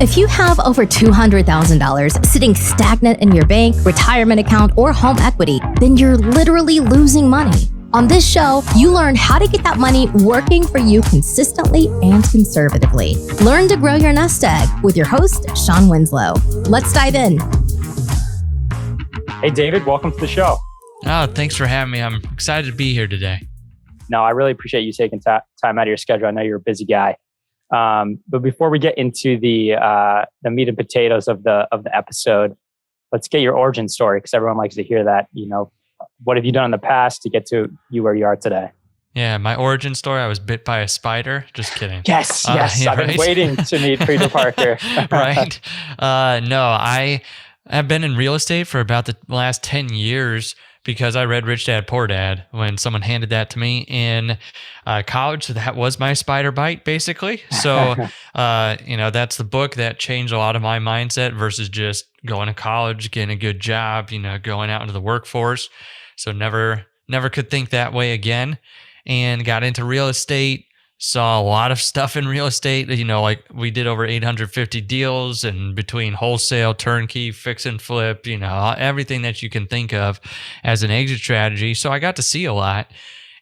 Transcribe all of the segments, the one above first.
If you have over $200,000 sitting stagnant in your bank, retirement account, or home equity, then you're literally losing money. On this show, you learn how to get that money working for you consistently and conservatively. Learn to grow your nest egg with your host, Shawn Winslow. Let's dive in. Hey, David, welcome to the show. Oh, thanks for having me. I'm excited to be here today. No, I really appreciate you taking time out of your schedule. I know you're a busy guy. But before we get into the meat and potatoes of the episode, let's get your origin story because everyone likes to hear that. You know, what have you done in the past to get to you where you are today? Yeah, my origin story, I was bit by a spider. Just kidding. Yes. Yeah, I've been waiting to meet Peter Parker. Right. No, I have been in real estate for about the last 10 years because I read Rich Dad, Poor Dad when someone handed that to me in college. So that was my spider bite, basically. So, that's the book that changed a lot of my mindset versus just going to college, getting a good job, going out into the workforce. So never could think that way again, and got into real estate. Saw a lot of stuff in real estate, like we did over 850 deals, and between wholesale, turnkey, fix and flip, everything that you can think of as an exit strategy. So I got to see a lot.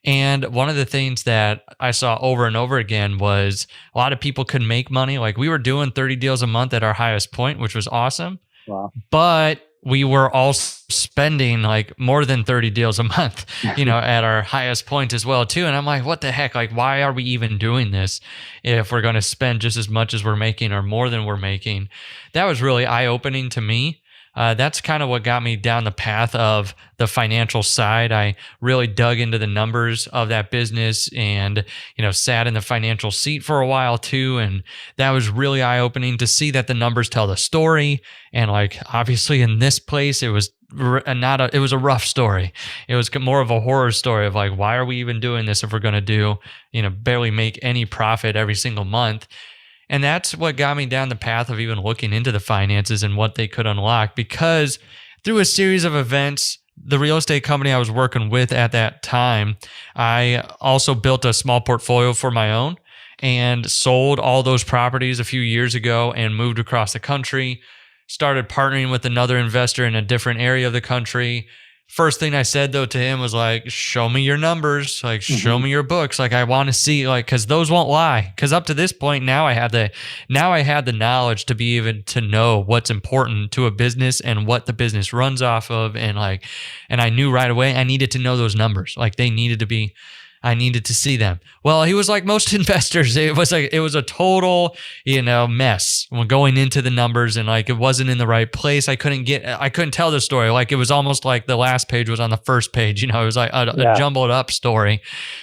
And one of the things that I saw over and over again was a lot of people could make money. Like we were doing 30 deals a month at our highest point, which was awesome. Wow. But we were all spending like more than 30 deals a month, at our highest point as well too. And I'm like, what the heck? Like, why are we even doing this if we're going to spend just as much as we're making or more than we're making? That was really eye-opening to me. That's kind of what got me down the path of the financial side. I really dug into the numbers of that business and, sat in the financial seat for a while too. And that was really eye-opening to see that the numbers tell the story. And like, obviously in this place, it was a rough story. It was more of a horror story of like, why are we even doing this if we're going to do, barely make any profit every single month? And that's what got me down the path of even looking into the finances and what they could unlock, because through a series of events, the real estate company I was working with at that time, I also built a small portfolio for my own and sold all those properties a few years ago and moved across the country, started partnering with another investor in a different area of the country. First thing I said though to him was like, show me your numbers, like show me your books. Like I want to see, like, cause those won't lie. Cause up to this point, now I had the knowledge to be even to know what's important to a business and what the business runs off of. And I knew right away I needed to know those numbers. Like I needed to see them. Well, he was like most investors. It was a total, mess when going into the numbers, and like it wasn't in the right place. I couldn't tell the story. Like it was almost like the last page was on the first page. It was like a jumbled up story.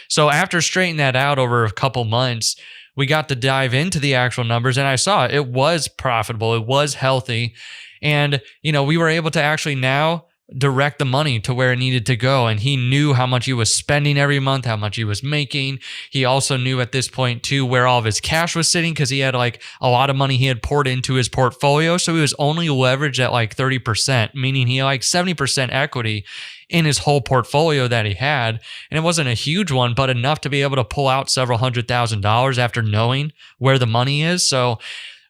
So after straightening that out over a couple months, we got to dive into the actual numbers, and I saw it was profitable. It was healthy. And, we were able to actually now direct the money to where it needed to go. And he knew how much he was spending every month, how much he was making. He also knew at this point too where all of his cash was sitting, because he had like a lot of money he had poured into his portfolio. So he was only leveraged at like 30%, meaning he had like 70% equity in his whole portfolio that he had. And it wasn't a huge one, but enough to be able to pull out several $100,000 after knowing where the money is. So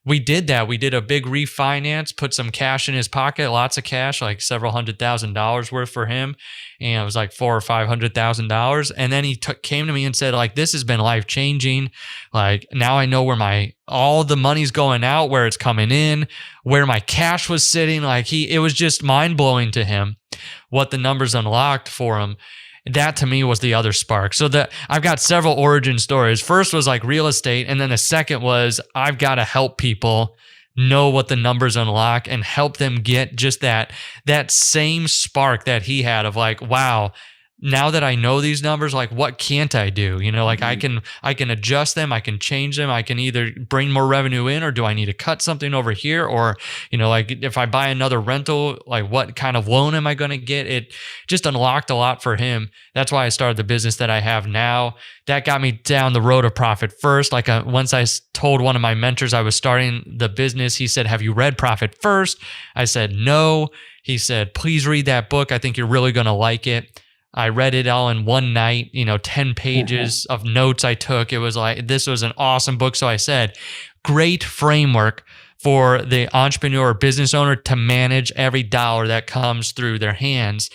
we did that. We did a big refinance, put some cash in his pocket, lots of cash, like several $100,000 worth for him. And it was like $400,000 or $500,000. And then he came to me and said, like, this has been life changing. Like now I know where all the money's going out, where it's coming in, where my cash was sitting. Like it was just mind blowing to him what the numbers unlocked for him. That to me was the other spark. So I've got several origin stories. First was like real estate. And then the second was I've got to help people know what the numbers unlock and help them get just that same spark that he had of like, wow, now that I know these numbers, like what can't I do? Like I can adjust them, I can change them, I can either bring more revenue in, or do I need to cut something over here? Or, like if I buy another rental, like what kind of loan am I going to get? It just unlocked a lot for him. That's why I started the business that I have now. That got me down the road of profit first. Like once I told one of my mentors I was starting the business, he said, have you read Profit First? I said, no. He said, please read that book. I think you're really going to like it. I read it all in one night, 10 pages of notes I took. It was like, this was an awesome book. So I said, great framework, for the entrepreneur or business owner to manage every dollar that comes through their hands.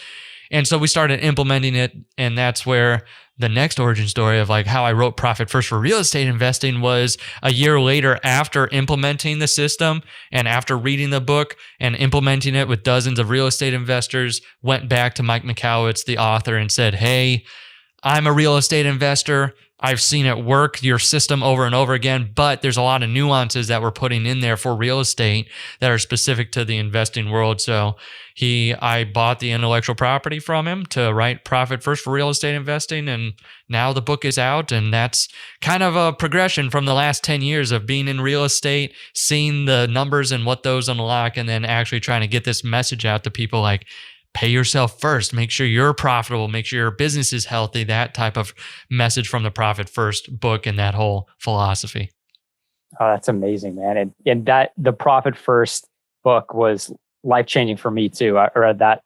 And so we started implementing it, and that's where the next origin story of like how I wrote Profit First for real estate investing was a year later after implementing the system and after reading the book and implementing it with dozens of real estate investors, went back to Mike Michalowicz, the author, and said, hey, I'm a real estate investor. I've seen it work, your system, over and over again, but there's a lot of nuances that we're putting in there for real estate that are specific to the investing world. So I bought the intellectual property from him to write Profit First for real estate investing. And now the book is out. And that's kind of a progression from the last 10 years of being in real estate, seeing the numbers and what those unlock, and then actually trying to get this message out to people like, pay yourself first, make sure you're profitable, make sure your business is healthy, that type of message from the Profit First book and that whole philosophy. Oh, that's amazing, man. And that the Profit First book was life-changing for me too. I read that,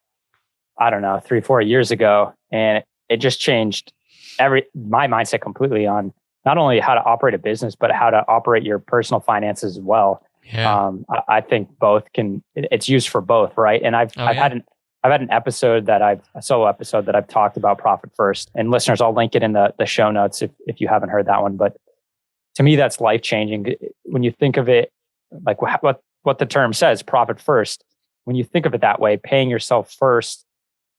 I don't know, 3-4 years ago, and it just changed my mindset completely on not only how to operate a business, but how to operate your personal finances as well. Yeah. I think both it's used for both, right? And I've had an episode a solo episode that I've talked about Profit First, and listeners, I'll link it in the show notes if you haven't heard that one. But to me, that's life changing. When you think of it, like what the term says, profit first, when you think of it that way, paying yourself first,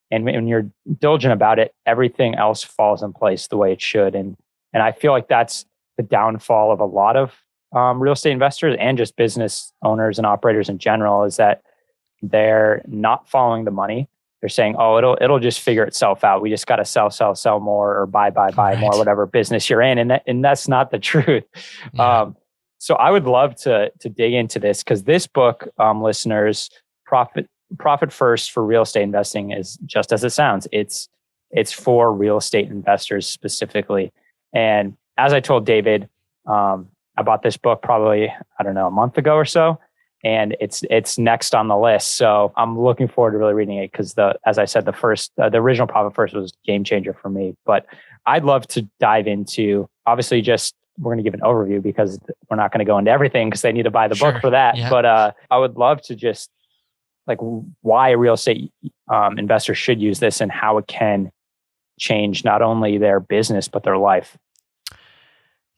and when you're diligent about it, everything else falls in place the way it should. And I feel like that's the downfall of a lot of real estate investors and just business owners and operators in general, is that they're not following the money. They're saying, oh, it'll just figure itself out. We just got to sell more, or buy Right. more, whatever business you're in. And that's not the truth. Yeah. So I would love to dig into this, because this book, listeners, Profit First for real estate investing, is just as it sounds. It's for real estate investors specifically. And as I told David, I bought this book probably, I don't know, a month ago or so. And it's next on the list. So I'm looking forward to really reading it, because as I said, the original Profit First was a game changer for me. But I'd love to dive into, obviously, we're going to give an overview, because we're not going to go into everything, because they need to buy the book for that. Yeah. But I would love to just like why real estate investors should use this, and how it can change not only their business, but their life.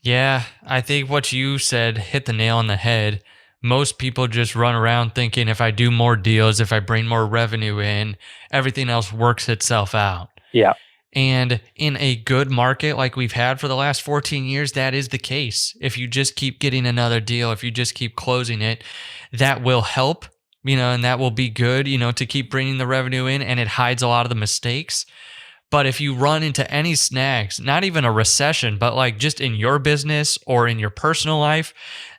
Yeah, I think what you said hit the nail on the head. Most people just run around thinking, if I do more deals, if I bring more revenue in, everything else works itself out. Yeah. And in a good market like we've had for the last 14 years, that is the case. If you just keep getting another deal, if you just keep closing it, that will help, and that will be good, to keep bringing the revenue in, and it hides a lot of the mistakes. But if you run into any snags, not even a recession, but like just in your business or in your personal life,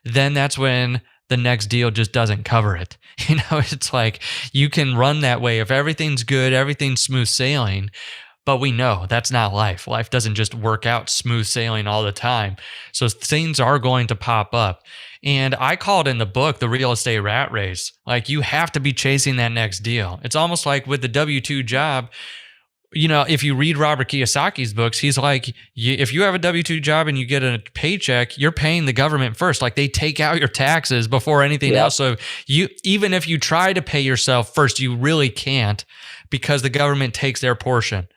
then that's when the next deal just doesn't cover it. It's like you can run that way if everything's good, everything's smooth sailing, but we know that's not life. Life doesn't just work out smooth sailing all the time. So things are going to pop up. And I call it in the book the real estate rat race. Like, you have to be chasing that next deal. It's almost like with the W-2 job. If you read Robert Kiyosaki's books, he's like, if you have a W-2 job and you get a paycheck, you're paying the government first. Like, they take out your taxes before anything else. So even if you try to pay yourself first, you really can't, because the government takes their portion.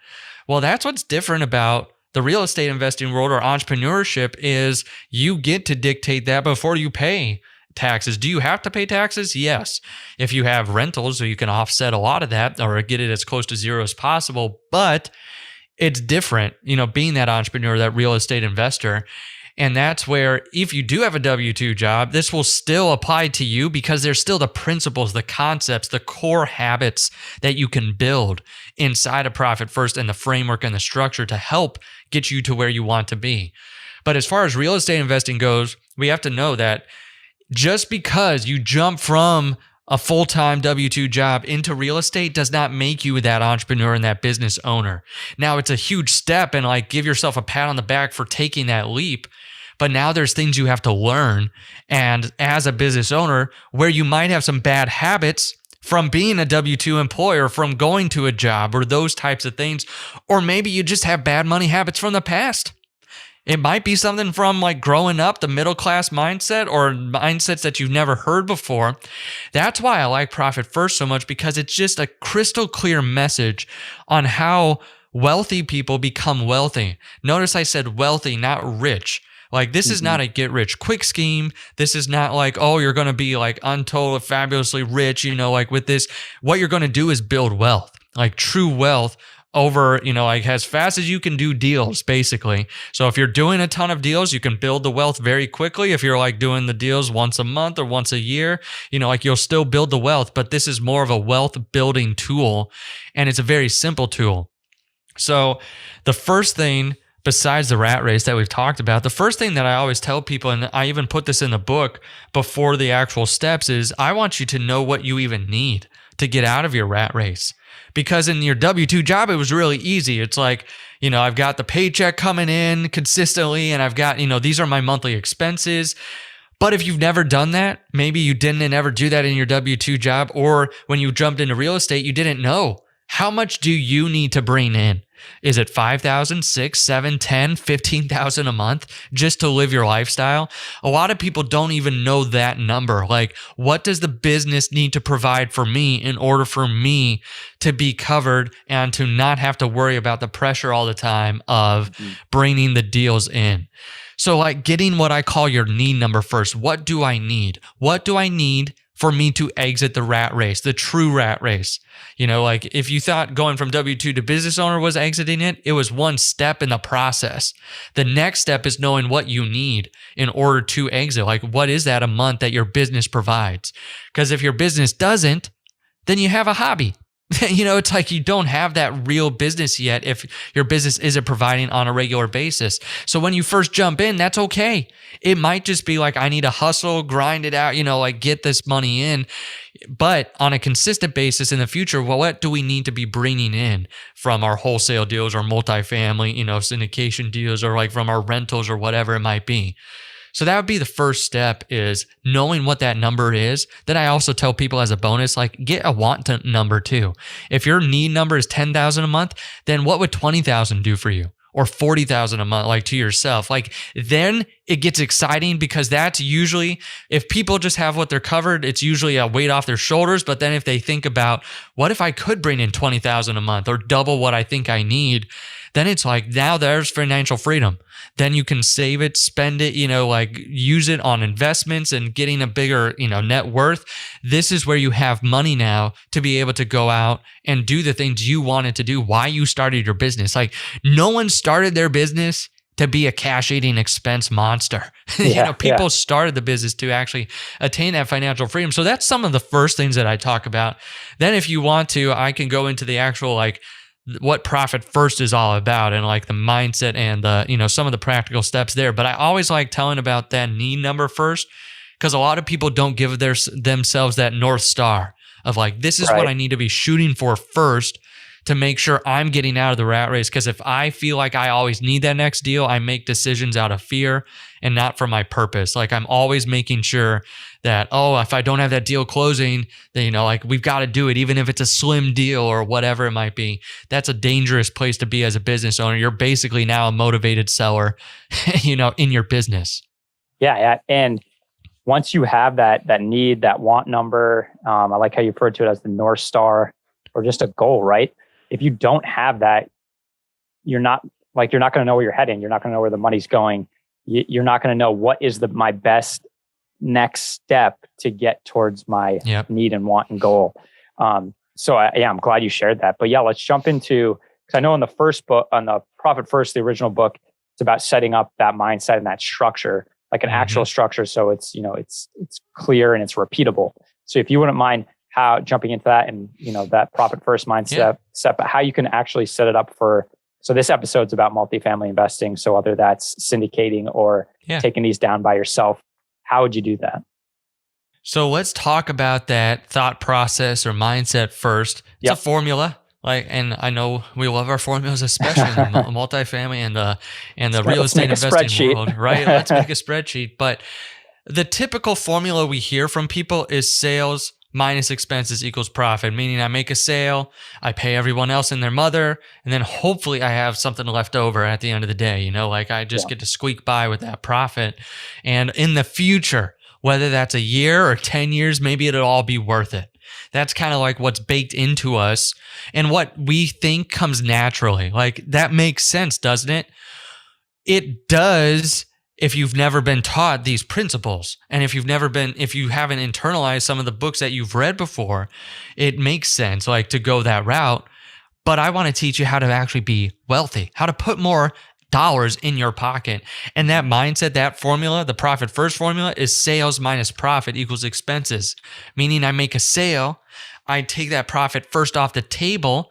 Well, that's what's different about the real estate investing world or entrepreneurship, is you get to dictate that before you pay taxes. Do you have to pay taxes? Yes. If you have rentals, so you can offset a lot of that or get it as close to zero as possible. But it's different, being that entrepreneur, that real estate investor. And that's where, if you do have a W-2 job, this will still apply to you, because there's still the principles, the concepts, the core habits that you can build inside of Profit First, and the framework and the structure to help get you to where you want to be. But as far as real estate investing goes, we have to know that just because you jump from a full-time W-2 job into real estate does not make you that entrepreneur and that business owner. Now, it's a huge step, and like, give yourself a pat on the back for taking that leap. But now there's things you have to learn. And as a business owner, where you might have some bad habits from being a W-2 employer, from going to a job, or those types of things, or maybe you just have bad money habits from the past. It might be something from like growing up, the middle class mindset or mindsets that you've never heard before. That's why I like Profit First so much, because it's just a crystal clear message on how wealthy people become wealthy. Notice I said wealthy, not rich. Like, this is not a get rich quick scheme. This is not like, oh, you're going to be like untold, fabulously rich, like with this. What you're going to do is build wealth, like true wealth over, like as fast as you can do deals, basically. So if you're doing a ton of deals, you can build the wealth very quickly. If you're like doing the deals once a month or once a year, like you'll still build the wealth, but this is more of a wealth building tool, and it's a very simple tool. So the first thing, besides the rat race that we've talked about, the first thing that I always tell people, and I even put this in the book before the actual steps, is I want you to know what you even need to get out of your rat race. Because in your W-2 job, it was really easy. It's like, I've got the paycheck coming in consistently, and I've got, these are my monthly expenses. But if you've never done that, maybe you didn't ever do that in your W-2 job, or when you jumped into real estate, you didn't know. How much do you need to bring in? Is it 5,000, 6, 7, 10, 15,000 a month just to live your lifestyle? A lot of people don't even know that number. Like, what does the business need to provide for me in order for me to be covered and to not have to worry about the pressure all the time of bringing the deals in? So like getting what I call your need number first. What do I need? What do I need for me to exit the rat race, the true rat race? Like if you thought going from W-2 to business owner was exiting it, it was one step in the process. The next step is knowing what you need in order to exit. Like, what is that a month that your business provides? Because if your business doesn't, then you have a hobby. It's like you don't have that real business yet if your business isn't providing on a regular basis. So when you first jump in, that's okay. It might just be like, I need to hustle, grind it out, like get this money in. But on a consistent basis in the future, well, what do we need to be bringing in from our wholesale deals or multifamily, syndication deals, or like from our rentals or whatever it might be? So that would be the first step, is knowing what that number is. Then I also tell people as a bonus, like, get a want number too. If your need number is 10,000 a month, then what would 20,000 do for you? Or 40,000 a month, like to yourself? Like, then it gets exciting, because that's usually, if people just have what they're covered, it's usually a weight off their shoulders. But then if they think about, what if I could bring in 20,000 a month or double what I think I need? Then it's like, now there's financial freedom. Then you can save it, spend it, like use it on investments and getting a bigger, net worth. This is where you have money now to be able to go out and do the things you wanted to do, why you started your business. Like, no one started their business to be a cash eating expense monster. People started the business to actually attain that financial freedom. So that's some of the first things that I talk about. Then if you want to, I can go into the actual, like, what Profit First is all about, and like the mindset and the, some of the practical steps there. But I always like telling about that need number first, because a lot of people don't give themselves that North Star of like, this is what I need to be shooting for first to make sure I'm getting out of the rat race. Because if I feel like I always need that next deal, I make decisions out of fear and not for my purpose. Like, I'm always making sure that, if I don't have that deal closing, then, like, we've got to do it, even if it's a slim deal or whatever it might be. That's a dangerous place to be as a business owner. You're basically now a motivated seller, in your business. Yeah. And once you have that need, that want number, I like how you referred to it as the North Star, or just a goal, right? If you don't have that, you're not going to know where you're heading. You're not going to know where the money's going. You're not going to know what is my best next step to get towards my need and want and goal. So I'm glad you shared that. But let's jump into, because I know in the first book, on the Profit First, the original book, it's about setting up that mindset and that structure, like an actual structure. So it's, it's clear and it's repeatable. So if you wouldn't mind jumping into that and, that Profit First mindset, but how you can actually set it up for, so this episode's about multifamily investing. So whether that's syndicating or taking these down by yourself, how would you do that? So let's talk about that thought process or mindset first. It's a formula. And I know we love our formulas, especially in the multifamily and the real estate investing world, right? Let's make a spreadsheet. But the typical formula we hear from people is sales minus expenses equals profit, meaning I make a sale, I pay everyone else and their mother, and then hopefully I have something left over at the end of the day. Like I just get to squeak by with that profit. And in the future, whether that's a year or 10 years, maybe it'll all be worth it. That's kind of like what's baked into us and what we think comes naturally. Like that makes sense, doesn't it? It does if you've never been taught these principles. And if you haven't internalized some of the books that you've read before, it makes sense like to go that route. But I want to teach you how to actually be wealthy, how to put more dollars in your pocket. And that mindset, that formula, the profit first formula is sales minus profit equals expenses. Meaning I make a sale, I take that profit first off the table,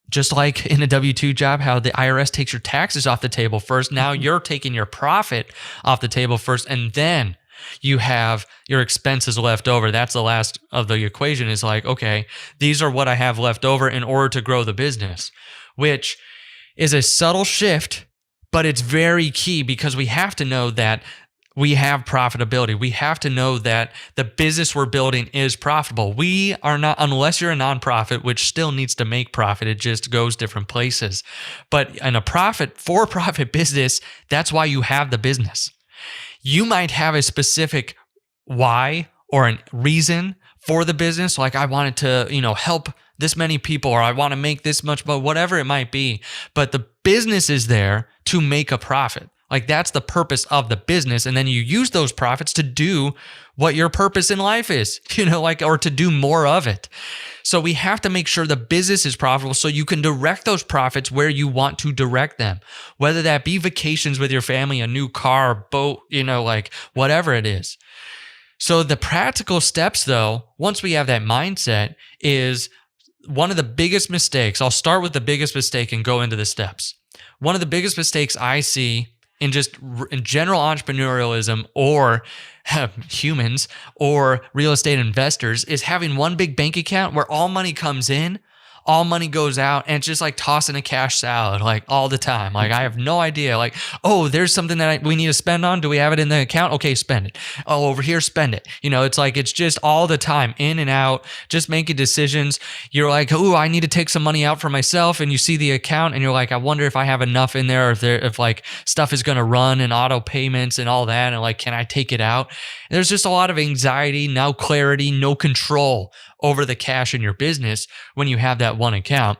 just like in a W-2 job, how the IRS takes your taxes off the table first. Now you're taking your profit off the table first, and then you have your expenses left over. That's the last of the equation is like, okay, these are what I have left over in order to grow the business, which is a subtle shift, but it's very key because we have to know that we have profitability. We have to know that the business we're building is profitable. We are not, unless you're a nonprofit, which still needs to make profit, it just goes different places. But in a for-profit business, that's why you have the business. You might have a specific why or a reason for the business, like I wanted to, help this many people, or I want to make this much, but whatever it might be. But the business is there to make a profit. Like that's the purpose of the business. And then you use those profits to do what your purpose in life is, or to do more of it. So we have to make sure the business is profitable so you can direct those profits where you want to direct them, whether that be vacations with your family, a new car, boat, whatever it is. So the practical steps though, once we have that mindset is one of the biggest mistakes. I'll start with the biggest mistake and go into the steps. One of the biggest mistakes I see in general entrepreneurialism or humans or real estate investors is having one big bank account where all money comes in, all money goes out, and it's just like tossing a cash salad like all the time. Like I have no idea. Like, oh, there's something that we need to spend on. Do we have it in the account? Okay, spend it. Oh, over here, spend it. It's like it's just all the time in and out, just making decisions. You're like, oh, I need to take some money out for myself, and you see the account, and you're like, I wonder if I have enough in there, if like stuff is going to run and auto payments and all that, and like, can I take it out? And there's just a lot of anxiety, no clarity, no control over the cash in your business when you have that one account.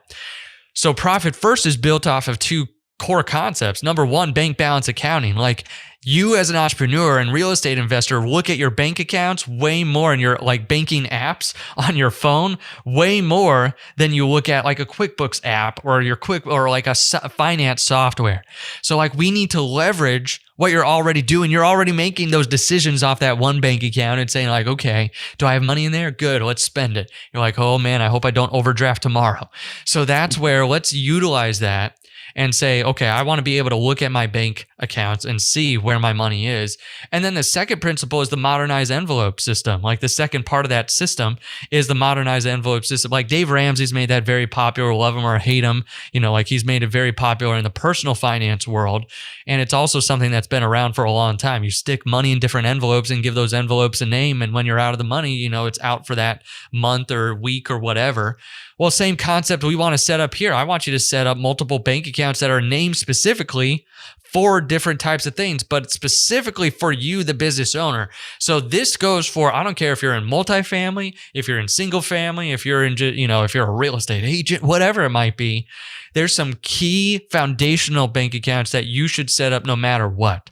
So profit first is built off of two core concepts. Number one, bank balance accounting. Like you as an entrepreneur and real estate investor look at your bank accounts way more in your like banking apps on your phone, way more than you look at like a QuickBooks app or or like a finance software. So like we need to leverage what you're already doing. You're already making those decisions off that one bank account and saying like, okay, do I have money in there? Good, let's spend it. You're like, oh man, I hope I don't overdraft tomorrow. So that's where let's utilize that and say, okay, I want to be able to look at my bank accounts and see where my money is. And then the second principle is the modernized envelope system. Like the second part of that system is the modernized envelope system. Like Dave Ramsey's made that very popular, love him or hate him. Like he's made it very popular in the personal finance world. And it's also something that's been around for a long time. You stick money in different envelopes and give those envelopes a name. And when you're out of the money, it's out for that month or week or whatever. Well, same concept we want to set up here. I want you to set up multiple bank accounts that are named specifically for different types of things, but specifically for you, the business owner. So this goes for, I don't care if you're in multifamily, if you're in single family, if you're in, if you're a real estate agent, whatever it might be, there's some key foundational bank accounts that you should set up no matter what.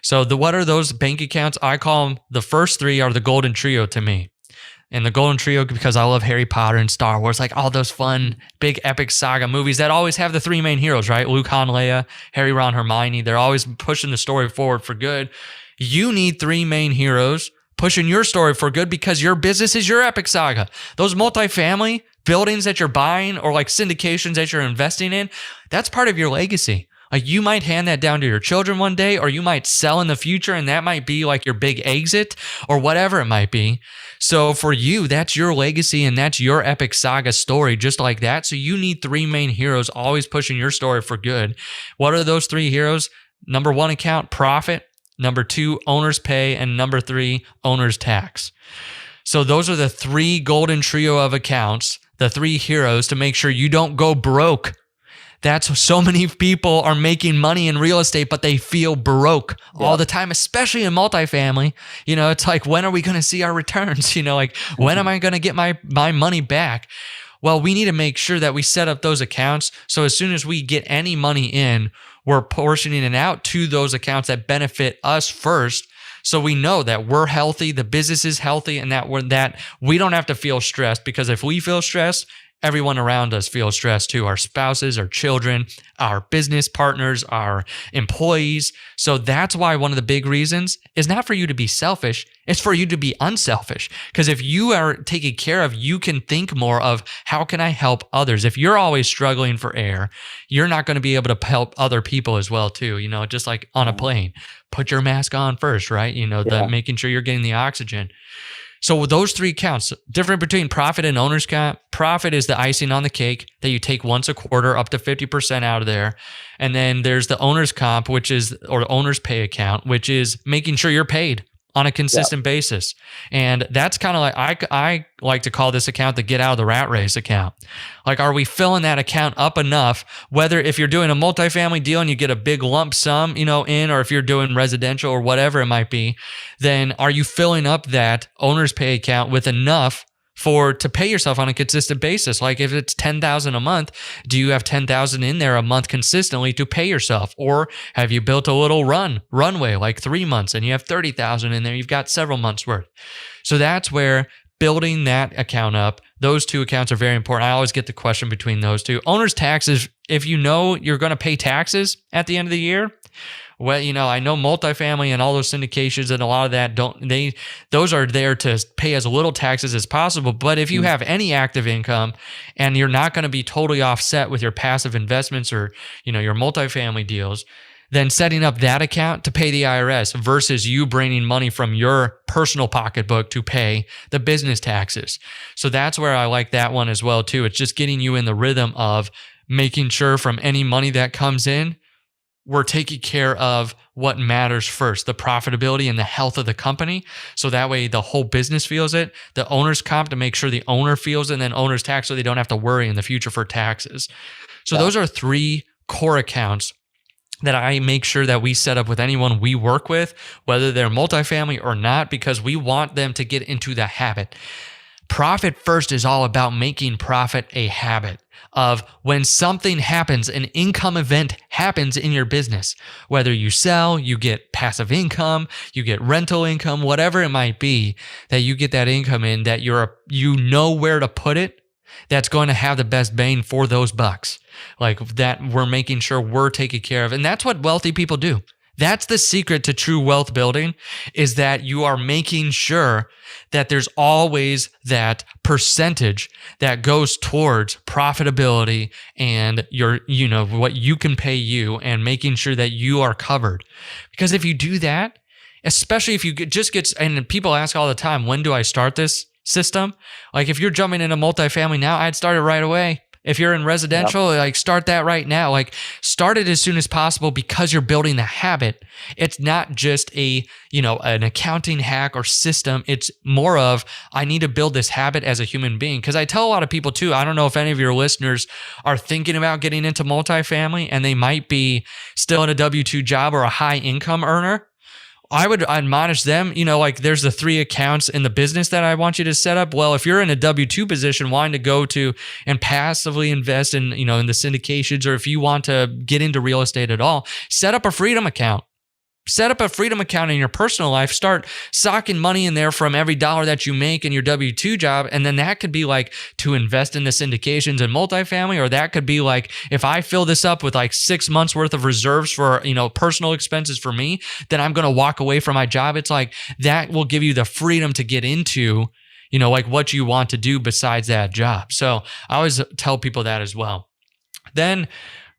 So what are those bank accounts? I call them, the first three are the golden trio to me. And the golden trio, because I love Harry Potter and Star Wars, like all those fun, big epic saga movies that always have the three main heroes, right? Luke, Han, Leia, Harry, Ron, Hermione. They're always pushing the story forward for good. You need three main heroes pushing your story for good because your business is your epic saga. Those multifamily buildings that you're buying or like syndications that you're investing in, that's part of your legacy. Like you might hand that down to your children one day, or you might sell in the future, and that might be like your big exit or whatever it might be. So for you, that's your legacy and that's your epic saga story, just like that. So you need three main heroes always pushing your story for good. What are those three heroes? Number one account, profit. Number two, owner's pay. And number three, owner's tax. So those are the 3 golden trio of accounts, the 3 heroes to make sure you don't go broke. That's so many people are making money in real estate, but they feel broke all the time, especially in multifamily. It's like, when are we going to see our returns? Like, when am I going to get my money back? Well, we need to make sure that we set up those accounts. So as soon as we get any money in, we're portioning it out to those accounts that benefit us first. So we know that we're healthy, the business is healthy, and that we don't have to feel stressed, because if we feel stressed, everyone around us feels stressed too. Our spouses, our children, our business partners, our employees. So that's why one of the big reasons is not for you to be selfish, it's for you to be unselfish. Because if you are taken care of, you can think more of, how can I help others? If you're always struggling for air, you're not going to be able to help other people as well too. Just like on a plane, put your mask on first, right? Making sure you're getting the oxygen. So with those 3 counts, different between profit and owner's comp. Profit is the icing on the cake that you take once a quarter, up to 50% out of there. And then there's the owner's comp, or owner's pay account, which is making sure you're paid on a consistent basis. And that's kind of like, I like to call this account the get out of the rat race account. Like, are we filling that account up enough? Whether if you're doing a multifamily deal and you get a big lump sum, in, or if you're doing residential or whatever it might be, then are you filling up that owner's pay account with enough to pay yourself on a consistent basis? Like, if it's $10,000 a month, do you have $10,000 in there a month consistently to pay yourself? Or have you built a little runway, like 3 months, and you have $30,000 in there? You've got several months worth. So that's where building that account up, those 2 accounts are very important. I always get the question between those 2. Owner's taxes, if you know you're going to pay taxes at the end of the year, well, I know multifamily and all those syndications and a lot of that those are there to pay as little taxes as possible. But if you have any active income and you're not going to be totally offset with your passive investments or, your multifamily deals, then setting up that account to pay the IRS versus you bringing money from your personal pocketbook to pay the business taxes. So that's where I like that one as well too. It's just getting you in the rhythm of making sure from any money that comes in, we're taking care of what matters first, the profitability and the health of the company. So that way the whole business feels it. The owner's comp to make sure the owner feels it, and then owner's tax so they don't have to worry in the future for taxes. So those are 3 core accounts that I make sure that we set up with anyone we work with, whether they're multifamily or not, because we want them to get into the habit. Profit first is all about making profit a habit of when something happens, an income event happens in your business, whether you sell, you get passive income, you get rental income, whatever it might be, that you get that income in, that you know where to put it, that's going to have the best bang for those bucks. Like that, we're making sure we're taken care of. And that's what wealthy people do. That's the secret to true wealth building, is that you are making sure that there's always that percentage that goes towards profitability and what you can pay you, and making sure that you are covered. Because if you do that, especially if you and people ask all the time, when do I start this system? Like if you're jumping into multifamily now, I'd start it right away. If you're in residential, like start that right now. Like start it as soon as possible, because you're building the habit. It's not just an accounting hack or system. It's more of, I need to build this habit as a human being. Because I tell a lot of people too, I don't know if any of your listeners are thinking about getting into multifamily and they might be still in a W-2 job or a high income earner. I would admonish them, there's the 3 accounts in the business that I want you to set up. Well, if you're in a W-2 position wanting to go to and passively invest in, in the syndications, or if you want to get into real estate at all, set up a freedom account. Set up a freedom account in your personal life. Start socking money in there from every dollar that you make in your W-2 job. And then that could be like to invest in the syndications and multifamily, or that could be like, if I fill this up with like 6 months worth of reserves for, personal expenses for me, then I'm going to walk away from my job. It's like that will give you the freedom to get into, what you want to do besides that job. So I always tell people that as well. Then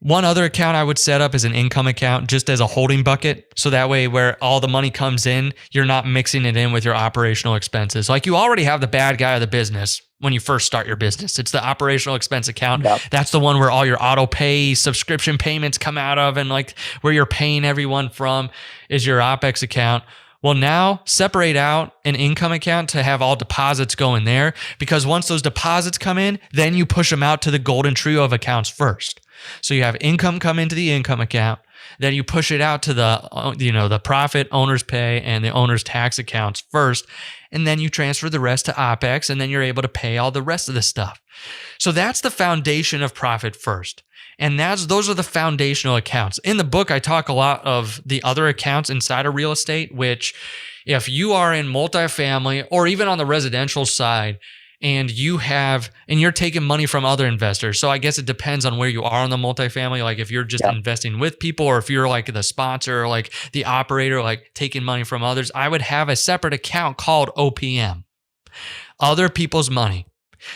one other account I would set up is an income account, just as a holding bucket. So that way where all the money comes in, you're not mixing it in with your operational expenses. Like you already have the bad guy of the business when you first start your business. It's the operational expense account. Yep. That's the one where all your auto pay subscription payments come out of, and like where you're paying everyone from is your OpEx account. Well, now separate out an income account to have all deposits go in there, because once those deposits come in, then you push them out to the golden trio of accounts first. So you have income come into the income account, then you push it out to the profit, owner's pay, and the owner's tax accounts first, and then you transfer the rest to OPEX, and then you're able to pay all the rest of the stuff. So that's the foundation of profit first. And those are the foundational accounts. In the book, I talk a lot of the other accounts inside of real estate, which if you are in multifamily or even on the residential side, and you're taking money from other investors. So I guess it depends on where you are on the multifamily. Like if you're just investing with people, or if you're like the sponsor, or like the operator, like taking money from others, I would have a separate account called OPM, other people's money.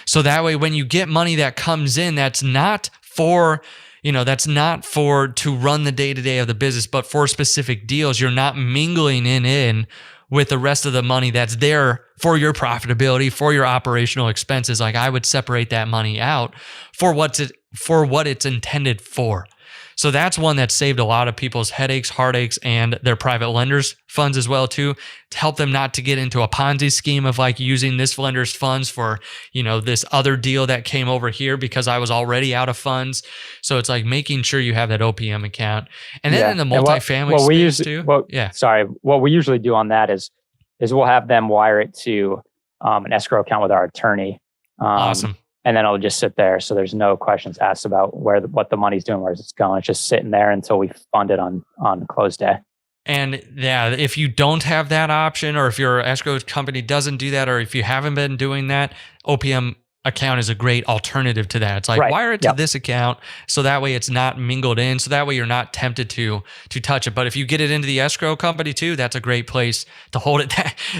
So that way, when you get money that comes in, that's not for to run the day-to-day of the business, but for specific deals, you're not mingling in with the rest of the money that's there for your profitability, for your operational expenses. Like I would separate that money out for what it's intended for. So that's one that saved a lot of people's headaches, heartaches, and their private lenders' funds as well too, to help them not to get into a Ponzi scheme of like using this lender's funds for, this other deal that came over here because I was already out of funds. So it's like making sure you have that OPM account. And then in the multifamily space too. What we usually do on that is we'll have them wire it to an escrow account with our attorney. Awesome. And then it'll just sit there. So there's no questions asked about what the money's doing, where it's going. It's just sitting there until we fund it on close day. And if you don't have that option, or if your escrow company doesn't do that, or if you haven't been doing that, OPM account is a great alternative to that. It's like wire it to this account, so that way it's not mingled in, so that way you're not tempted to touch it. But if you get it into the escrow company too, that's a great place to hold it.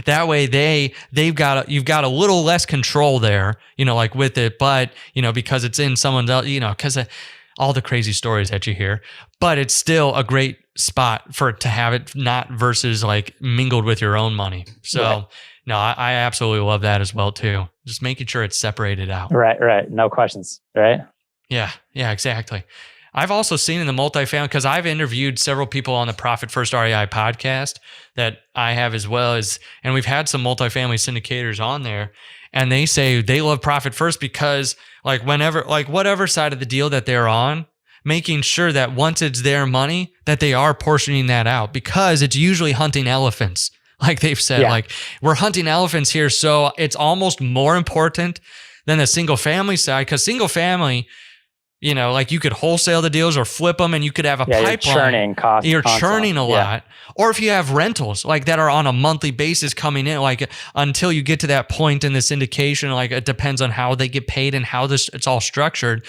That way you've got a little less control there, like with it, but because it's in someone else, because of all the crazy stories that you hear. But it's still a great spot for it to have it, not versus like mingled with your own money. So no, I absolutely love that as well too. Just making sure it's separated out. Right. No questions, right? Yeah, exactly. I've also seen in the multifamily, because I've interviewed several people on the Profit First REI podcast that I have as well as, and we've had some multifamily syndicators on there, and they say they love Profit First because whatever side of the deal that they're on, making sure that once it's their money, that they are portioning that out, because it's usually hunting elephants. Like they've said, like we're hunting elephants here. So it's almost more important than the single family side, because single family, like you could wholesale the deals or flip them, and you could have a pipeline. You're churning a lot. Or if you have rentals like that are on a monthly basis coming in, like until you get to that point in the syndication, like it depends on how they get paid and how it's all structured.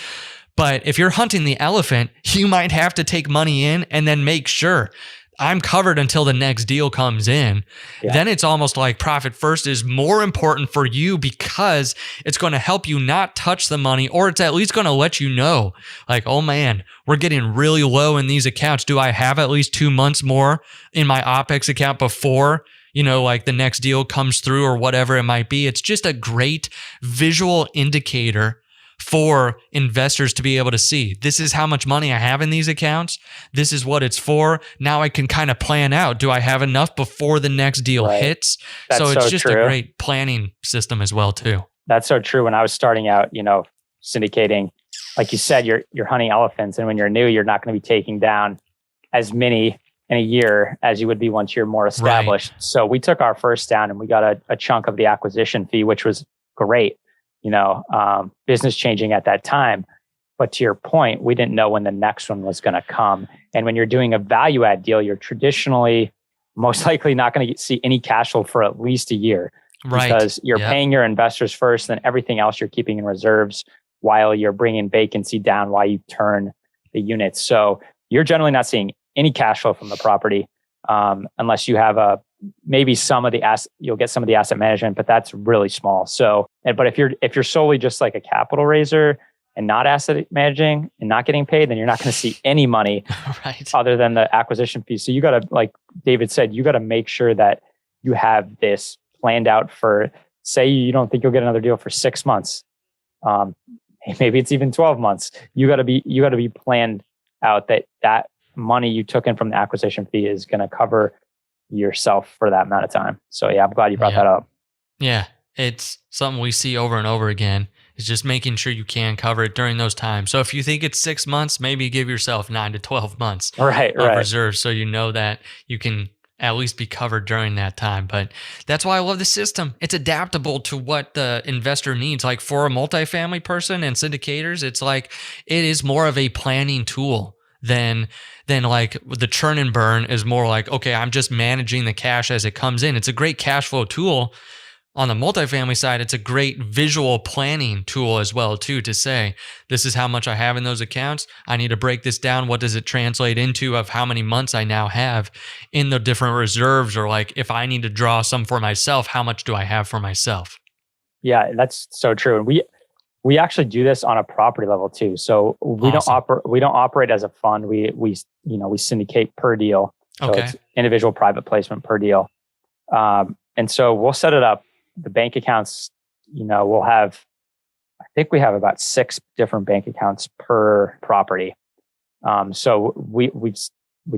But if you're hunting the elephant, you might have to take money in and then make sure I'm covered until the next deal comes in. Then it's almost like Profit First is more important for you, because it's going to help you not touch the money, or it's at least going to let you know, like, oh man, we're getting really low in these accounts. Do I have at least 2 months more in my OPEX account before, like the next deal comes through, or whatever it might be? It's just a great visual indicator for investors to be able to see, this is how much money I have in these accounts. This is what it's for. Now I can kind of plan out, do I have enough before the next deal hits? So it's just a great planning system as well too. That's so true. When I was starting out, syndicating, like you said, you're hunting elephants, and when you're new, you're not going to be taking down as many in a year as you would be once you're more established. Right. So we took our first down, and we got a chunk of the acquisition fee, which was great. Business changing at that time. But to your point, we didn't know when the next one was going to come. And when you're doing a value add deal, you're traditionally most likely not going to see any cash flow for at least a year. Right. Because you're paying your investors first, then everything else you're keeping in reserves while you're bringing vacancy down while you turn the units. So you're generally not seeing any cash flow from the property unless you have maybe some of the you'll get some of the asset management, but that's really small. So, but if you're solely just like a capital raiser and not asset managing and not getting paid, then you're not going to see any money other than the acquisition fee. So you got to, like David said, you got to make sure that you have this planned out for, say you don't think you'll get another deal for 6 months. Maybe it's even 12 months. You got to be planned out that money you took in from the acquisition fee is going to cover yourself for that amount of time. So yeah, I'm glad you brought that up. Yeah. It's something we see over and over again. Is just making sure you can cover it during those times. So if you think it's 6 months, maybe give yourself 9 to 12 months of reserve, so you know that you can at least be covered during that time. But that's why I love the system. It's adaptable to what the investor needs. Like for a multifamily person and syndicators, it's like it is more of a planning tool than like the churn and burn is more like, okay, I'm just managing the cash as it comes in. It's a great cash flow tool. On the multifamily side, it's a great visual planning tool as well, too, to say, this is how much I have in those accounts. I need to break this down. What does it translate into of how many months I now have in the different reserves? Or like, if I need to draw some for myself, how much do I have for myself? Yeah, that's so true. And we actually do this on a property level too. So we don't operate as a fund. We syndicate per deal. So it's individual private placement per deal. And so we'll set it up. The bank accounts, we'll have, I think we have about 6 different bank accounts per property. So we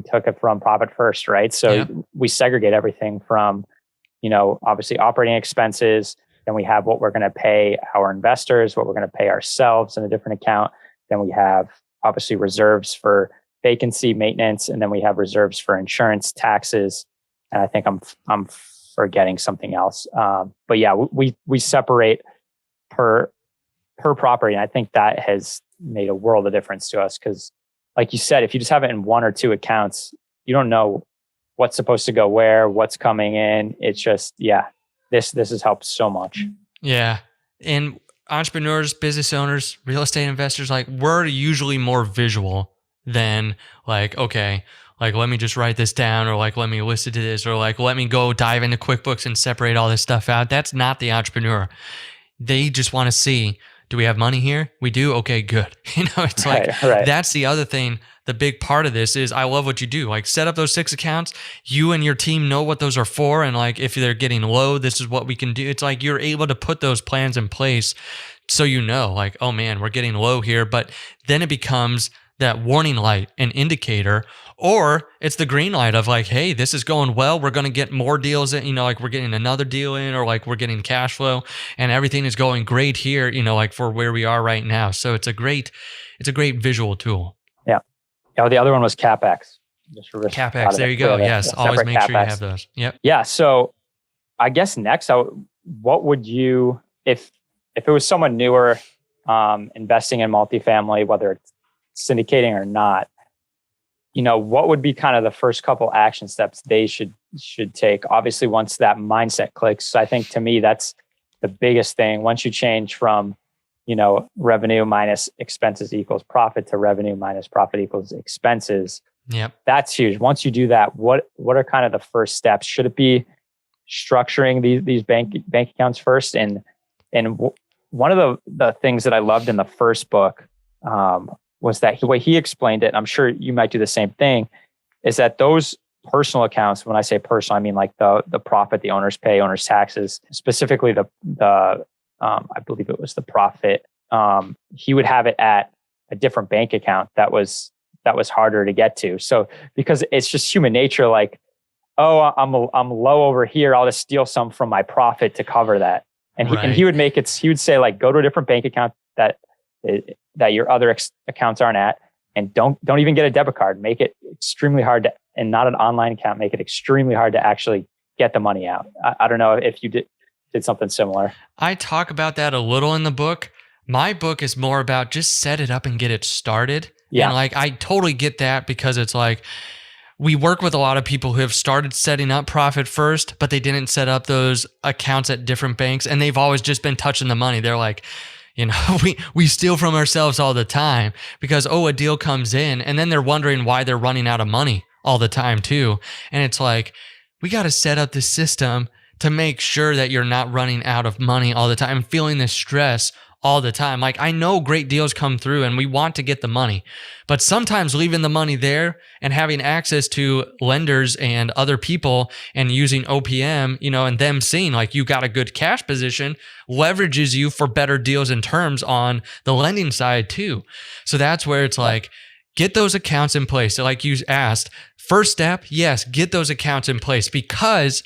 took it from profit first, right? So we segregate everything from, obviously operating expenses. Then we have what we're going to pay our investors, what we're going to pay ourselves in a different account. Then we have obviously reserves for vacancy maintenance, and then we have reserves for insurance, taxes, and I think I'm forgetting something else. But yeah, we separate per property. And I think that has made a world of difference to us. Cause like you said, if you just have it in 1 or 2 accounts, you don't know what's supposed to go where, what's coming in. It's just, this has helped so much. Yeah. And entrepreneurs, business owners, real estate investors, like we're usually more visual than like, okay, like, let me just write this down, or like, let me listen to this, or like, let me go dive into QuickBooks and separate all this stuff out. That's not the entrepreneur. They just want to see, do we have money here? We do? Okay, good. It's like, that's the other thing. The big part of this is I love what you do. Like set up those 6 accounts. You and your team know what those are for. And like, if they're getting low, this is what we can do. It's like, you're able to put those plans in place. So, like, oh man, we're getting low here. But then it becomes that warning light, an indicator, or it's the green light of like, hey, this is going well. We're going to get more deals in, like we're getting another deal in, or like we're getting cash flow and everything is going great here, like for where we are right now. So it's a great visual tool. Yeah. The other one was CapEx. CapEx. There you go. Yes. Always make sure you have those. Yep. Yeah. So I guess next, what would you, if it was someone newer, investing in multifamily, whether it's syndicating or not, what would be kind of the first couple action steps they should take? Obviously, once that mindset clicks, I think to me, that's the biggest thing. Once you change from, revenue minus expenses equals profit to revenue minus profit equals expenses. Yep. That's huge. Once you do that, what are kind of the first steps? Should it be structuring these bank accounts first? And one of the things that I loved in the first book, was that the way he explained it, I'm sure you might do the same thing, is that those personal accounts, when I say personal, I mean like the profit the owners pay, owners taxes, specifically the I believe it was the profit. He would have it at a different bank account that was harder to get to. So because it's just human nature, like, oh, I'm low over here, I'll just steal some from my profit to cover that. And he would make it. He would say like, go to a different bank account that your other accounts aren't at, and don't even get a debit card. Make it extremely hard to, and not an online account, make it extremely hard to actually get the money out. I don't know if you did something similar. I talk about that a little in the book. My book is more about just set it up and get it started. Yeah. And like, I totally get that, because it's like, we work with a lot of people who have started setting up profit first, but they didn't set up those accounts at different banks, and they've always just been touching the money. They're like, we steal from ourselves all the time because, a deal comes in, and then they're wondering why they're running out of money all the time too. And it's like, we got to set up the system to make sure that you're not running out of money all the time, feeling the stress all the time. Like, I know great deals come through and we want to get the money, but sometimes leaving the money there and having access to lenders and other people and using OPM, and them seeing like you got a good cash position leverages you for better deals and terms on the lending side too. So that's where it's like, get those accounts in place. So like you asked, first step, yes, get those accounts in place, because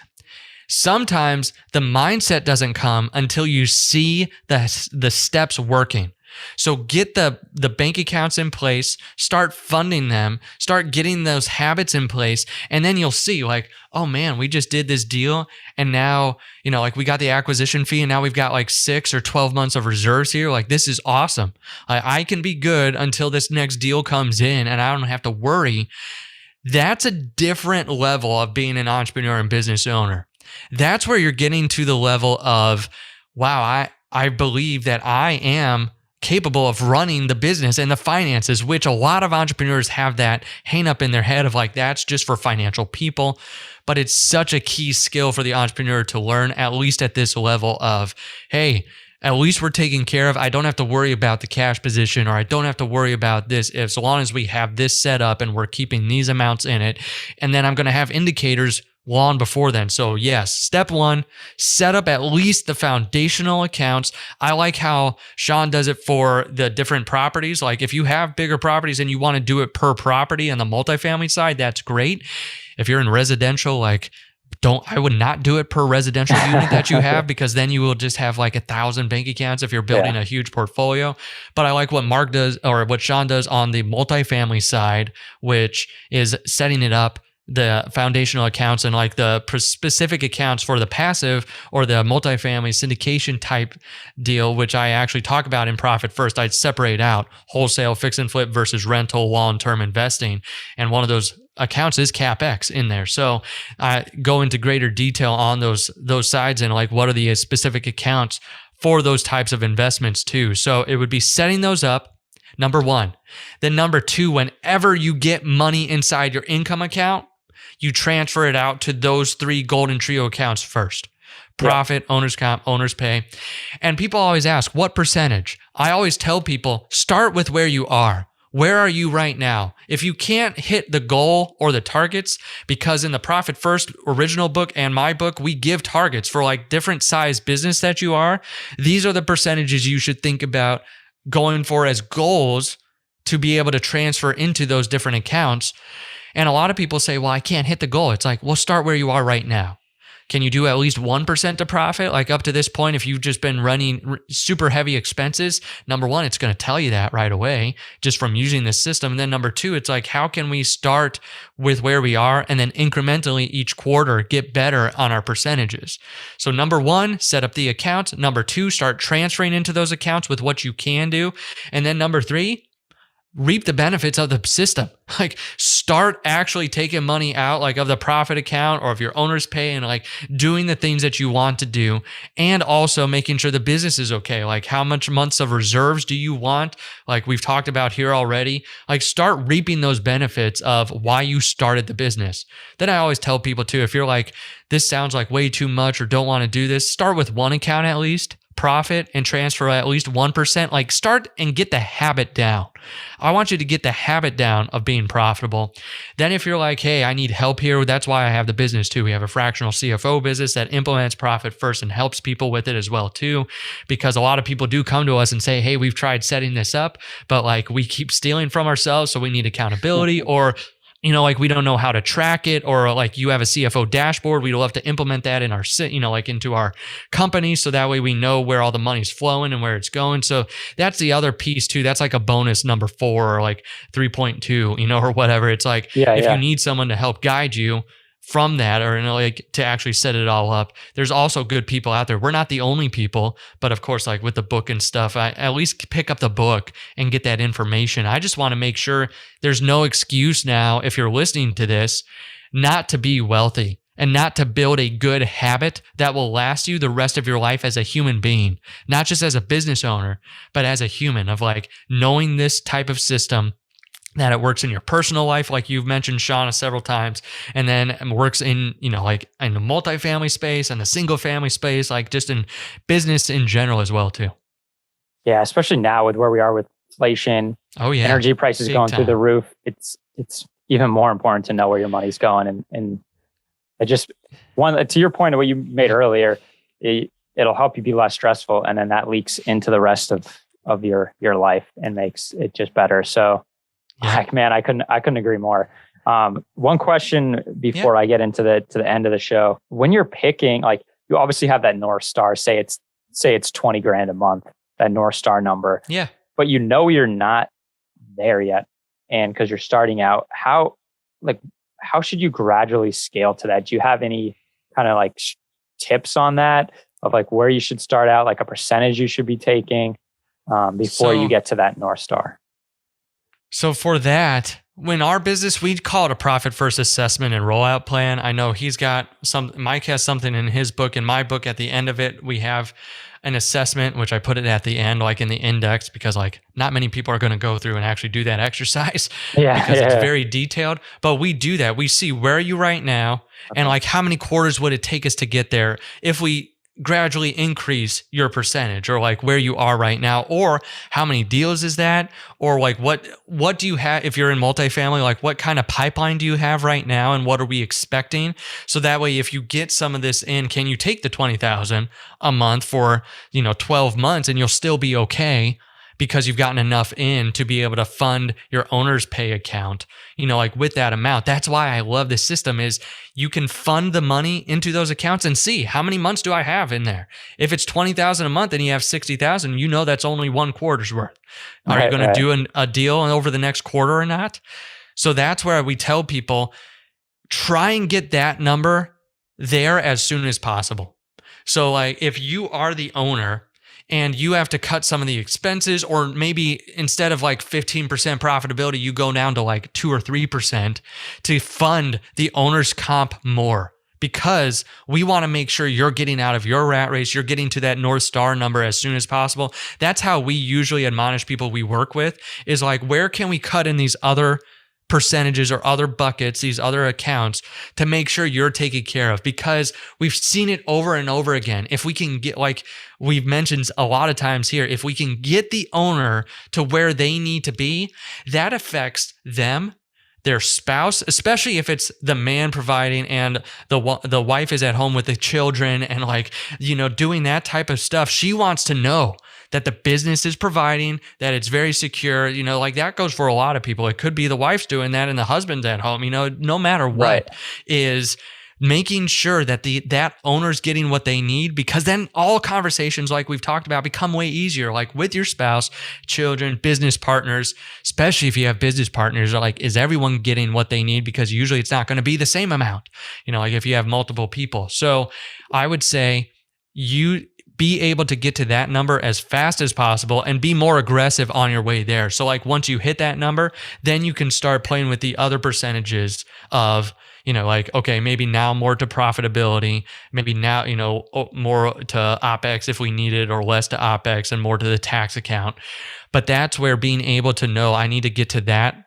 sometimes the mindset doesn't come until you see the steps working. So get the bank accounts in place, start funding them, start getting those habits in place, and then you'll see like, oh man, we just did this deal, and now, like we got the acquisition fee, and now we've got like 6 or 12 months of reserves here. Like, this is awesome. I can be good until this next deal comes in, and I don't have to worry. That's a different level of being an entrepreneur and business owner. That's where you're getting to the level of, wow, I believe that I am capable of running the business and the finances, which a lot of entrepreneurs have that hang up in their head of like, that's just for financial people. But it's such a key skill for the entrepreneur to learn, at least at this level of, hey, at least we're taken care of. I don't have to worry about the cash position, or I don't have to worry about this, as long as we have this set up and we're keeping these amounts in it. And then I'm going to have indicators long before then. So yes, step 1, set up at least the foundational accounts. I like how Shawn does it for the different properties. Like if you have bigger properties and you want to do it per property on the multifamily side, that's great. If you're in residential, I would not do it per residential unit that you have, because then you will just have like 1,000 bank accounts if you're building a huge portfolio. But I like what Mark does, or what Shawn does on the multifamily side, which is setting it up, the foundational accounts and like the specific accounts for the passive or the multifamily syndication type deal, which I actually talk about in Profit First. I'd separate out wholesale, fix and flip versus rental, long-term investing. And one of those accounts is CapEx in there. So I go into greater detail on those sides and like what are the specific accounts for those types of investments too. So it would be setting those up, number 1. Then number 2, whenever you get money inside your income account, you transfer it out to those 3 golden trio accounts first. Profit, owner's comp, owner's pay. And people always ask, what percentage? I always tell people, start with where you are. Where are you right now? If you can't hit the goal or the targets, because in the Profit First original book and my book, we give targets for like different size business that you are. These are the percentages you should think about going for as goals to be able to transfer into those different accounts. And a lot of people say, well, I can't hit the goal. It's like, well, start where you are right now. Can you do at least 1% to profit? Like up to this point, if you've just been running super heavy expenses, number 1, it's going to tell you that right away just from using this system. And then number 2, it's like, how can we start with where we are and then incrementally each quarter get better on our percentages? So number 1, set up the account. Number 2, start transferring into those accounts with what you can do. And then number 3, reap the benefits of the system. Like start actually taking money out like of the profit account or of your owner's pay and like doing the things that you want to do, and also making sure the business is okay. Like how much months of reserves do you want? Like we've talked about here already, like start reaping those benefits of why you started the business. Then I always tell people too, if you're like, this sounds like way too much or don't want to do this, start with 1 account at least. Profit and transfer at least 1%. Like start and get the habit down. I want you to get the habit down of being profitable. Then if you're like, hey, I need help here, that's why I have the business too. We have a fractional CFO business that implements Profit First and helps people with it as well too. Because a lot of people do come to us and say, hey, we've tried setting this up, but like we keep stealing from ourselves, so we need accountability, or like we don't know how to track it, or like you have a CFO dashboard. We'd love to implement that in our, like into our company. So that way we know where all the money's flowing and where it's going. So that's the other piece too. That's like a bonus number 4 or like 3.2, or whatever. It's like, if you need someone to help guide you from that, or like to actually set it all up, there's also good people out there. We're not the only people, but of course, like with the book and stuff, I at least pick up the book and get that information. I just want to make sure there's no excuse now, if you're listening to this, not to be wealthy and not to build a good habit that will last you the rest of your life as a human being, not just as a business owner, but as a human, of like knowing this type of system, that it works in your personal life, like you've mentioned, Shawn, several times, and then works in, like in the multifamily space and the single family space, like just in business in general as well too. Yeah, especially now with where we are with inflation, energy prices going through the roof. It's even more important to know where your money's going. And I just to your point of what you made earlier, it'll help you be less stressful, and then that leaks into the rest of your life and makes it just better. So Yeah. Like, man, I couldn't agree more. One question before I get into the end of the show. When you're picking, like, you obviously have that North Star, say it's 20 grand a month, that North Star number. Yeah. But you're not there yet. And because you're starting out, how should you gradually scale to that? Do you have any kind of like tips on that of like where you should start out, like a percentage you should be taking before you get to that North Star? So for that, when our business, we call it a profit first assessment and rollout plan. I know Mike has something in his book. In my book, at the end of it, we have an assessment, which I put it at the end, like in the index, because like not many people are going to go through and actually do that exercise because it's very detailed. But we do that. We see where are you right now and like how many quarters would it take us to get there if we gradually increase your percentage, or like where you are right now, or how many deals is that, or like what do you have if you're in multifamily, like what kind of pipeline do you have right now and what are we expecting? So that way, if you get some of this in, can you take the 20,000 a month for 12 months and you'll still be okay because you've gotten enough in to be able to fund your owner's pay account, like with that amount. That's why I love this system is you can fund the money into those accounts and see how many months do I have in there. If it's 20,000 a month and you have 60,000, that's only 1 quarter's worth. Are you going to do a deal over the next quarter or not? So that's where we tell people, try and get that number there as soon as possible. So like if you are the owner and you have to cut some of the expenses, or maybe instead of like 15% profitability, you go down to like 2 or 3% to fund the owner's comp more, because we want to make sure you're getting out of your rat race, you're getting to that North Star number as soon as possible. That's how we usually admonish people we work with, is like, where can we cut in these other percentages or other buckets, these other accounts, to make sure you're taken care of, because we've seen it over and over again. If we can get, like we've mentioned a lot of times here, if we can get the owner to where they need to be, that affects them, their spouse, especially if it's the man providing and the wife is at home with the children and like, doing that type of stuff. She wants to know that the business is providing, that it's very secure, like that goes for a lot of people. It could be the wife's doing that and the husband's at home, no matter what, is making sure that that owner's getting what they need, because then all conversations like we've talked about become way easier, like with your spouse, children, business partners, especially if you have business partners, like, is everyone getting what they need? Because usually it's not going to be the same amount, like if you have multiple people. So I would say you be able to get to that number as fast as possible and be more aggressive on your way there. So like once you hit that number, then you can start playing with the other percentages of, like, okay, maybe now more to profitability, maybe now, more to OpEx if we need it, or less to OpEx and more to the tax account. But that's where being able to know I need to get to that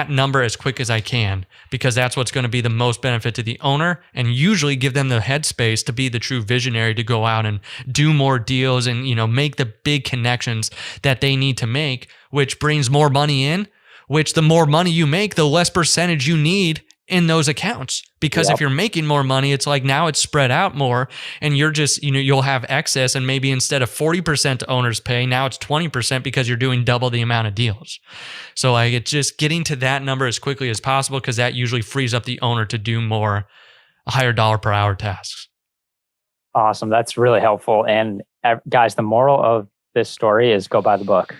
number as quick as I can, because that's what's going to be the most benefit to the owner, and usually give them the headspace to be the true visionary, to go out and do more deals and, make the big connections that they need to make, which brings more money in, which the more money you make, the less percentage you need in those accounts. Because if you're making more money, it's like now it's spread out more, and you're just, you'll have excess, and maybe instead of 40% to owner's pay, now it's 20% because you're doing double the amount of deals. So like it's just getting to that number as quickly as possible, because that usually frees up the owner to do more higher dollar per hour tasks. Awesome. That's really helpful. And guys, the moral of this story is go buy the book.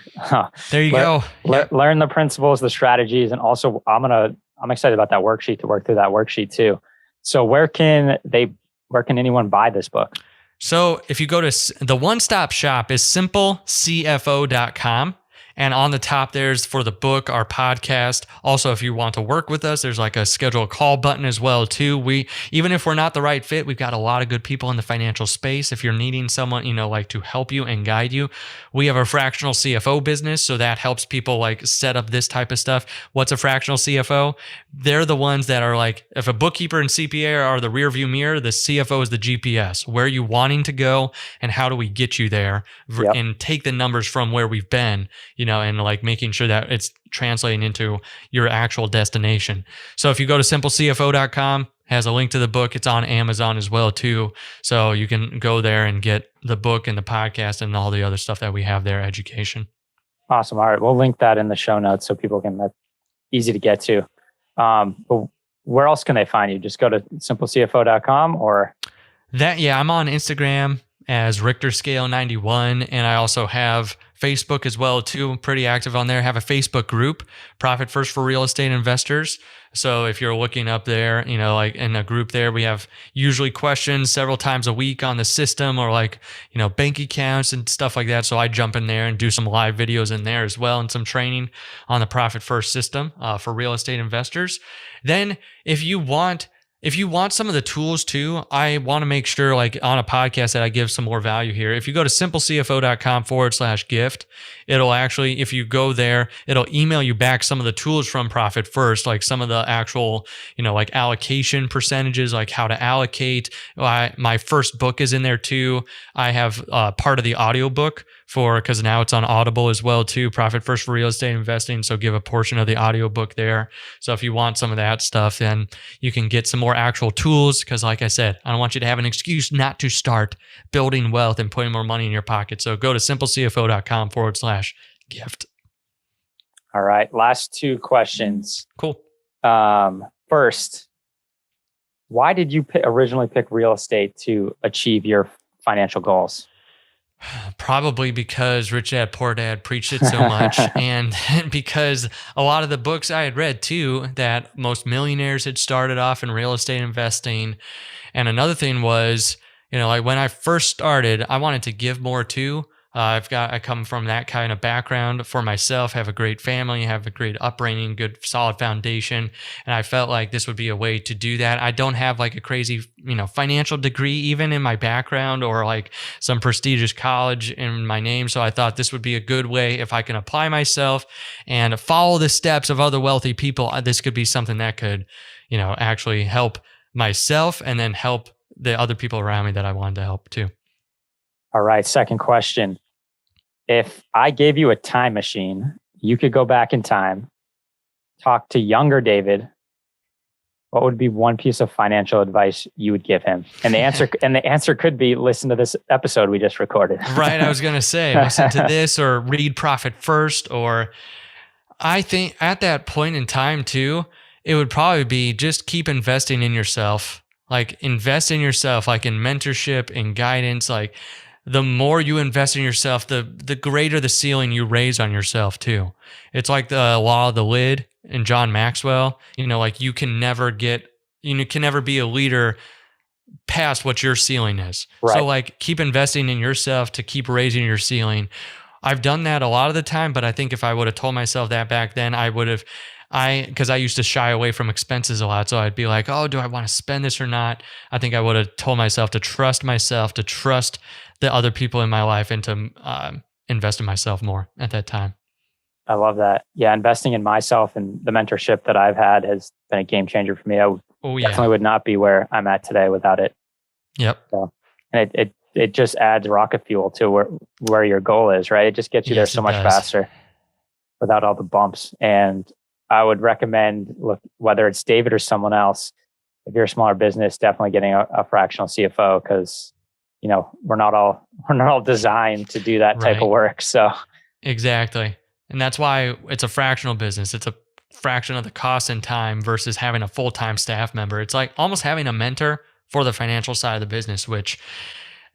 There you go. Learn the principles, the strategies, and also I'm excited about that worksheet, to work through that worksheet too. So where can anyone buy this book? So if you go to the one-stop shop is simplecfo.com. And on the top there's for the book, our podcast. Also, if you want to work with us, there's like a schedule a call button as well too. Even if we're not the right fit, we've got a lot of good people in the financial space. If you're needing someone, like to help you and guide you, we have a fractional CFO business. So that helps people like set up this type of stuff. What's a fractional CFO? They're the ones that are like, if a bookkeeper and CPA are the rear view mirror, the CFO is the GPS. Where are you wanting to go and how do we get you there? And take the numbers from where we've been, and like making sure that it's translating into your actual destination. So if you go to simplecfo.com, has a link to the book. It's on Amazon as well too. So you can go there and get the book and the podcast and all the other stuff that we have there, education. Awesome. All right. We'll link that in the show notes so people can easy to get to. But where else can they find you? Just go to simplecfo.com or? I'm on Instagram as Richter Scale 91, and I also have Facebook as well too. I'm pretty active on there. I have a Facebook group, Profit First for Real Estate Investors. So if you're looking up there, like in a group there, we have usually questions several times a week on the system or like, bank accounts and stuff like that. So I jump in there and do some live videos in there as well and some training on the Profit First system for real estate investors. Then if you want some of the tools too, I want to make sure like on a podcast that I give some more value here. If you go to simplecfo.com/gift, it'll actually, if you go there, it'll email you back some of the tools from Profit First, like some of the actual, like allocation percentages, like how to allocate. My first book is in there too. I have part of the audiobook because now it's on Audible as well too, Profit First for Real Estate Investing. So give a portion of the audiobook there. So if you want some of that stuff, then you can get some more actual tools. Because like I said, I don't want you to have an excuse not to start building wealth and putting more money in your pocket. So go to simplecfo.com/gift. All right. Last two questions. Cool. First, why did you originally pick real estate to achieve your financial goals? Probably because Rich Dad Poor Dad preached it so much, and because a lot of the books I had read too, that most millionaires had started off in real estate investing. And another thing was, like when I first started, I wanted to give more too. I come from that kind of background for myself, have a great family, have a great upbringing, good solid foundation. And I felt like this would be a way to do that. I don't have like a crazy, financial degree even in my background or like some prestigious college in my name. So I thought this would be a good way if I can apply myself and follow the steps of other wealthy people. This could be something that could, actually help myself and then help the other people around me that I wanted to help too. All right. Second question. If I gave you a time machine, you could go back in time, talk to younger David, what would be one piece of financial advice you would give him? And the answer could be listen to this episode we just recorded. Right. I was going to say, listen to this or read Profit First. Or I think at that point in time too, it would probably be just keep investing in yourself. Like invest in yourself, like in mentorship and guidance, like the more you invest in yourself, the greater the ceiling you raise on yourself too. It's like the law of the lid in John Maxwell. Like you can never be a leader past what your ceiling is. Right. So like keep investing in yourself to keep raising your ceiling. I've done that a lot of the time, but I think if I would have told myself that back then, because I used to shy away from expenses a lot. So I'd be like, oh, do I want to spend this or not? I think I would have told myself, to trust the other people in my life and to invest in myself more at that time. I love that. Yeah. Investing in myself and the mentorship that I've had has been a game changer for me. I definitely would not be where I'm at today without it. Yep. So, and it just adds rocket fuel to where your goal is, right? It just gets you there so much faster without all the bumps. And I would recommend, whether it's David or someone else, if you're a smaller business, definitely getting a fractional CFO, because we're not all designed to do that type of work. So exactly, and that's why it's a fractional business. It's a fraction of the cost and time versus having a full-time staff member. It's like almost having a mentor for the financial side of the business, which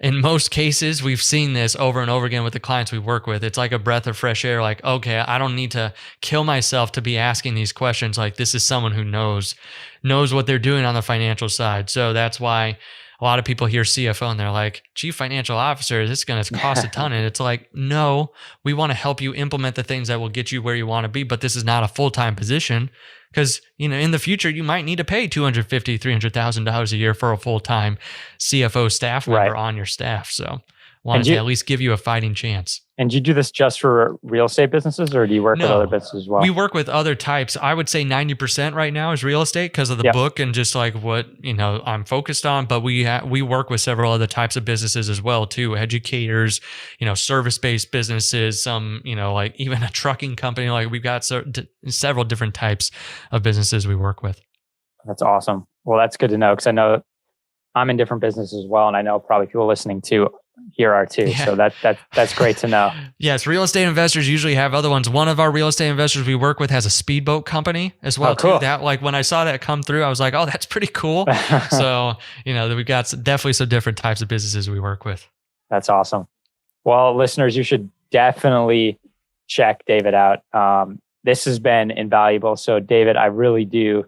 in most cases, we've seen this over and over again with the clients we work with. It's like a breath of fresh air. Like, okay, I don't need to kill myself to be asking these questions. Like, this is someone who knows what they're doing on the financial side. So that's why a lot of people hear CFO and they're like, Chief Financial Officer, this is going to cost a ton. And it's like, no, we want to help you implement the things that will get you where you want to be. But this is not a full-time position, because in the future, you might need to pay $250,000, $300,000 a year for a full-time CFO staff member on your staff. So wanted to at least give you a fighting chance. And do you do this just for real estate businesses, or do you work with other businesses as well? We work with other types. I would say 90% right now is real estate because of the book and just like what I'm focused on. But we work with several other types of businesses as well too. Educators, service-based businesses, some like even a trucking company. Like we've got several different types of businesses we work with. That's awesome. Well, that's good to know, because I know I'm in different businesses as well, and I know probably people listening too here are too. Yeah. So that's great to know. Yes, real estate investors usually have other ones. One of our real estate investors we work with has a speedboat company as well cool. too. That, like, when I saw that come through, I was like, oh, that's pretty cool. So, we've got definitely some different types of businesses we work with. That's awesome. Well, listeners, you should definitely check David out. This has been invaluable. So David, I really do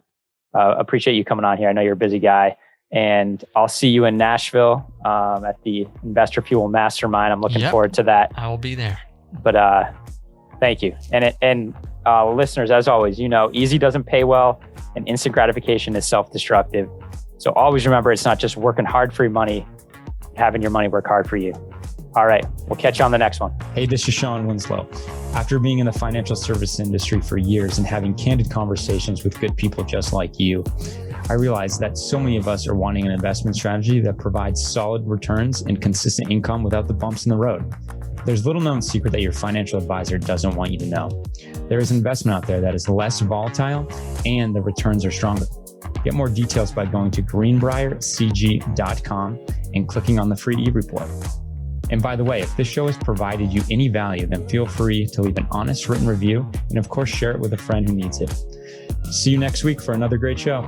appreciate you coming on here. I know you're a busy guy. And I'll see you in Nashville at the Investor Fuel Mastermind. I'm looking forward to that. I will be there. But thank you. And listeners, as always, easy doesn't pay well, and instant gratification is self-destructive. So always remember, it's not just working hard for your money, having your money work hard for you. All right, we'll catch you on the next one. Hey, this is Shawn Winslow. After being in the financial service industry for years and having candid conversations with good people just like you, I realized that so many of us are wanting an investment strategy that provides solid returns and consistent income without the bumps in the road. There's little known secret that your financial advisor doesn't want you to know. There is an investment out there that is less volatile and the returns are stronger. Get more details by going to greenbriercg.com and clicking on the free e-report. And by the way, if this show has provided you any value, then feel free to leave an honest written review and of course share it with a friend who needs it. See you next week for another great show.